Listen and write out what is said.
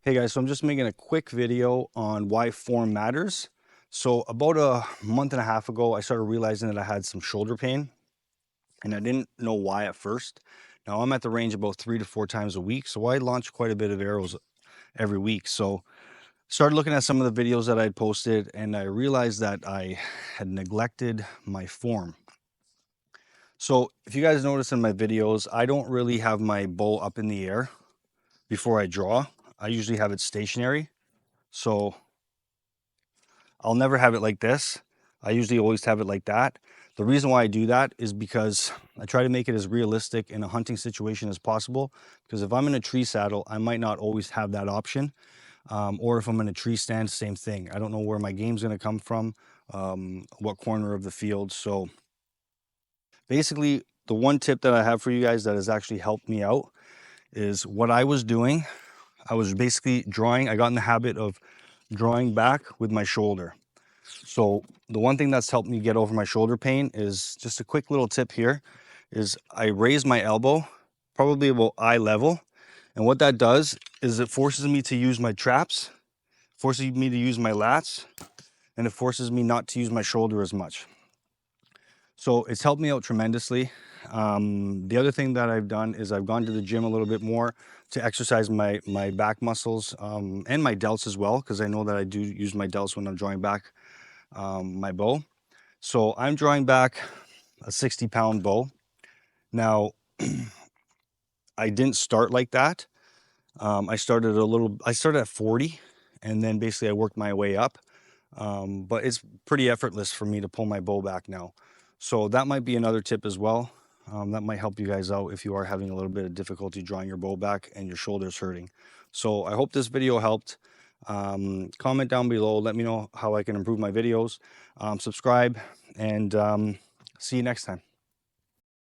Hey guys, so I'm just making a quick video on why form matters. So about a month and a half ago, I started realizing that I had some shoulder pain and I didn't know why at first. Now I'm at the range about 3 to 4 times a week. So I launch quite a bit of arrows every week. So started looking at some of the videos that I'd posted and I realized that I had neglected my form. So if you guys notice in my videos, I don't really have my bow up in the air before I draw. I usually have it stationary. So I'll never have it like this. I usually always have it like that. The reason why I do that is because I try to make it as realistic in a hunting situation as possible. Because if I'm in a tree saddle, I might not always have that option. Or if I'm in a tree stand, same thing. I don't know where my game's going to come from, what corner of the field. So basically, the one tip that I have for you guys that has actually helped me out is what I was doing. I was basically drawing. I got in the habit of drawing back with my shoulder. So the one thing that's helped me get over my shoulder pain is just a quick little tip here is I raise my elbow probably about eye level. And what that does is it forces me to use my traps, forces me to use my lats, and it forces me not to use my shoulder as much. So it's helped me out tremendously. The other thing that I've done is I've gone to the gym a little bit more to exercise my back muscles and my delts as well, because I know that I do use my delts when I'm drawing back my bow. So I'm drawing back a 60-pound bow. Now, I didn't start like that. I started at 40, and then basically I worked my way up. But it's pretty effortless for me to pull my bow back now. So that might be another tip as well. That might help you guys out if you are having a little bit of difficulty drawing your bow back and your shoulders hurting. So I hope this video helped. Comment down below. Let me know how I can improve my videos. Subscribe, and see you next time.